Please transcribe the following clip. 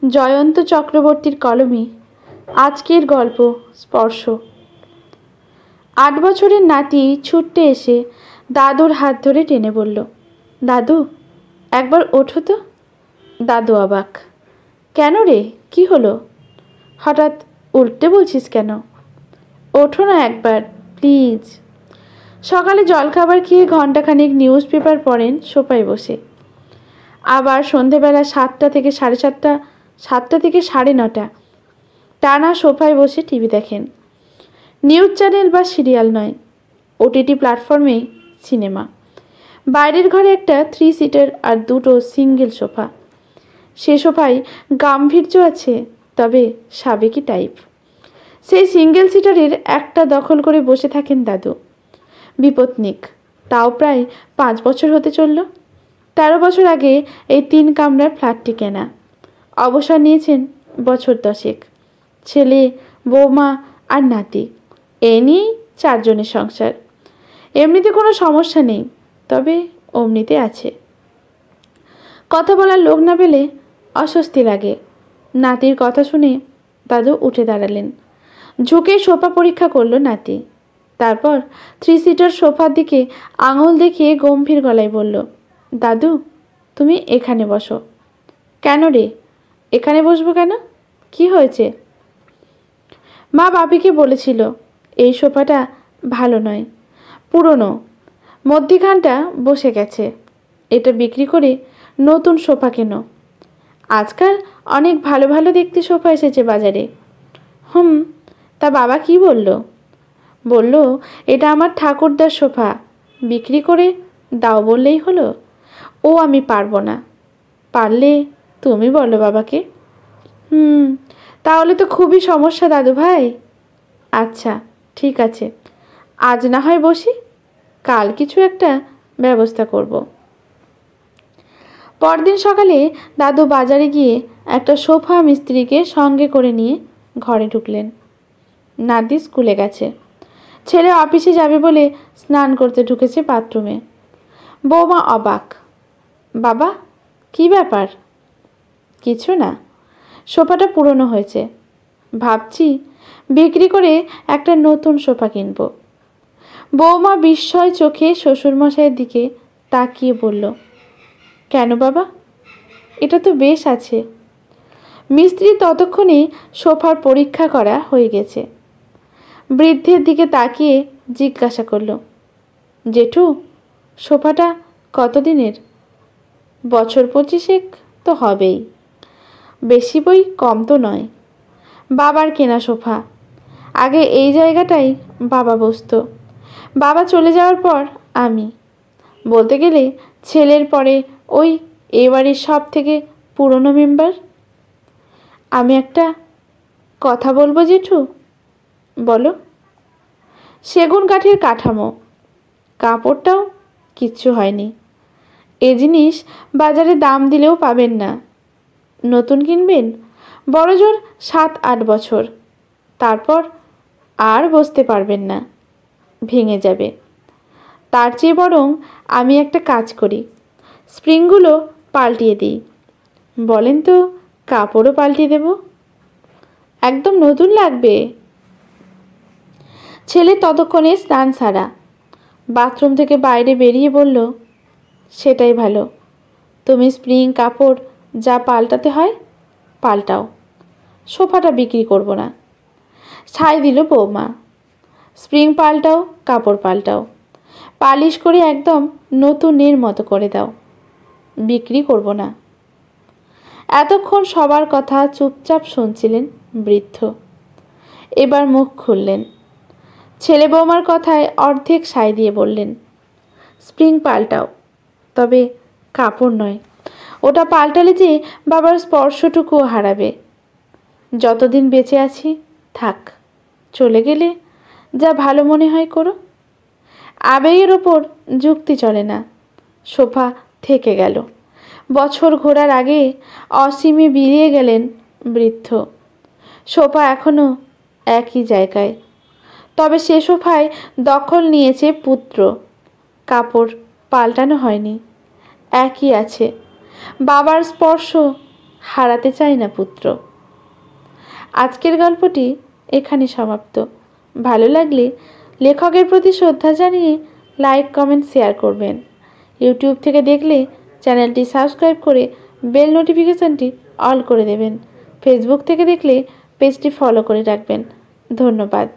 জয়ন্ত চক্রবর্তীর কলমে আজকের গল্প স্পর্শ। 8 বছরের নাতি ছুটতে এসে দাদুর হাত ধরে টেনে বলল, দাদু একবার ওঠো তো। দাদু অবাক। কেন রে, কি হলো? হঠাৎ উঠতে বলছিস কেন? ওঠো না একবার প্লিজ। সকালে জলখাবার খেয়ে ঘণ্টাখানেক নিউজ পেপার পড়েন সোফায় বসে। আবার সন্ধেবেলা 7টা থেকে 7:30, 7টা থেকে 9:30 টানা সোফায় বসে টিভি দেখেন। নিউজ চ্যানেল বা সিরিয়াল নয়, ওটিটি প্ল্যাটফর্মে সিনেমা। বাইরের ঘরে একটা 3 সিটার আর 2টো সিঙ্গেল সোফা। সে সোফায় গাম্ভীর্য আছে, তবে সাবেকি টাইপ। সেই সিঙ্গেল সিটারের একটা দখল করে বসে থাকেন দাদু। বিপত্নিক, তাও প্রায় 5 বছর হতে চলল। 13 বছর আগে এই 3 কামরার ফ্ল্যাটটি কেনা। অবসর নিয়েছেন বছর 10। ছেলে, বৌমা আর নাতি, এ নিয়েই 4 জনের সংসার। এমনিতে কোনো সমস্যা নেই, তবে অমনিতে আছে। কথা বলার লোক না পেলে অস্বস্তি লাগে। নাতির কথা শুনে দাদু উঠে দাঁড়ালেন। ঝুঁকে সোফা পরীক্ষা করলো নাতি। তারপর 3 সিটার সোফার দিকে আঙুল দেখিয়ে গম্ভীর গলায় বলল, দাদু তুমি এখানে বসো। কেন রে, এখানে বসবো কেন? কি হয়েছে? মা বাপিকে বলেছিল এই সোফাটা ভালো নয়, পুরনো, মধ্যিখানটা বসে গেছে, এটা বিক্রি করে নতুন সোফা কেনো। আজকাল অনেক ভালো ভালো দেখতে সোফা এসেছে বাজারে। তা বাবা কি বলল? বলল এটা আমার ঠাকুরদার সোফা, বিক্রি করে দাও বললেই হলো। ও আমি পারবো না। পারলে তুমি বলো বাবাকে। তাহলে তো খুবই সমস্যা দাদু ভাই। আচ্ছা ঠিক আছে, আজ না হয় বসি, কাল কিছু একটা ব্যবস্থা করব। পরদিন সকালে দাদু বাজারে গিয়ে একটা সোফা মিস্ত্রিকে সঙ্গে করে নিয়ে ঘরে ঢুকলেন। নাতি স্কুলে গেছে, ছেলে অফিসে যাবে বলে স্নান করতে ঢুকেছে বাথরুমে। বৌমা অবাক। বাবা কি ব্যাপার? কিছু না, সোফাটা পুরনো হয়েছে, ভাবছি বিক্রি করে একটা নতুন সোফা কিনব। বৌমা বিস্ময় চোখে শ্বশুরমশাইয়ের দিকে তাকিয়ে বলল, কেন বাবা, এটা তো বেশ আছে। মিস্ত্রি ততক্ষণে সোফার পরীক্ষা করা হয়ে গেছে। বৃদ্ধের দিকে তাকিয়ে জিজ্ঞাসা করল, জেঠু সোফাটা কতদিনের? বছর 25 তো হবেই, বেশি বই কম তো নয়। বাবার কেনা সোফা, আগে এই জায়গাটাই বাবা বসতো। বাবা চলে যাওয়ার পর আমি, বলতে গেলে ছেলের পরে ওই এ বাড়ির সব থেকে পুরনো মেম্বার। আমি একটা কথা বলবো জেঠু? বলো। সেগুন কাঠের কাঠামো, কাপড়টাও কিচ্ছু হয়নি। এ জিনিস বাজারে দাম দিলেও পাবেন না। নতুন কিনবেন বড়জোর 7-8 বছর, তারপর আর বসতে পারবেন না, ভেঙে যাবে। তার চেয়ে বরং আমি একটা কাজ করি, স্প্রিংগুলো পাল্টিয়ে দিই। বলেন তো কাপড়ও পাল্টিয়ে দেব, একদম নতুন লাগবে। ছেলে ততক্ষণে স্নান সারা বাথরুম থেকে বাইরে বেরিয়ে বলল, সেটাই ভালো। তুমি স্প্রিং কাপড় যা পাল্টাতে হয় পাল্টাও, সোফাটা বিক্রি করব না। ছাই দিল বৌমা। স্প্রিং পাল্টাও, কাপড় পাল্টাও, পালিশ করে একদম নতুনের মতো করে দাও, বিক্রি করব না। এতক্ষণ সবার কথা চুপচাপ শুনছিলেন বৃদ্ধ। এবার মুখ খুললেন। ছেলে বৌমার কথায় অর্ধেক সায় দিয়ে বললেন, স্প্রিং পাল্টাও, তবে কাপড় নয়। ওটা পাল্টালে যে বাবার স্পর্শটুকুও হারাবে। যতদিন বেঁচে আছি থাক, চলে গেলে যা ভালো মনে হয় করো। আবেগের ওপর যুক্তি চলে না। সোফা থেকে গেল। বছর ঘোরার আগে অসীমে বিলিয়ে গেলেন বৃদ্ধ। সোফা এখনও একই জায়গায়, তবে সে সোফায় দখল নিয়েছে পুত্র। কাপড় পাল্টানো হয়নি, একই আছে। বাবার স্পর্শ হারাতে চায় না পুত্র। আজকের গল্পটি এখানে সমাপ্ত। ভালো লাগলে লেখকের প্রতি শ্রদ্ধা জানিয়ে লাইক, কমেন্ট, শেয়ার করবেন। ইউটিউব থেকে দেখলে চ্যানেলটি সাবস্ক্রাইব করে বেল নোটিফিকেশানটি অল করে দেবেন। ফেসবুক থেকে দেখলে পেজটি ফলো করে রাখবেন। ধন্যবাদ।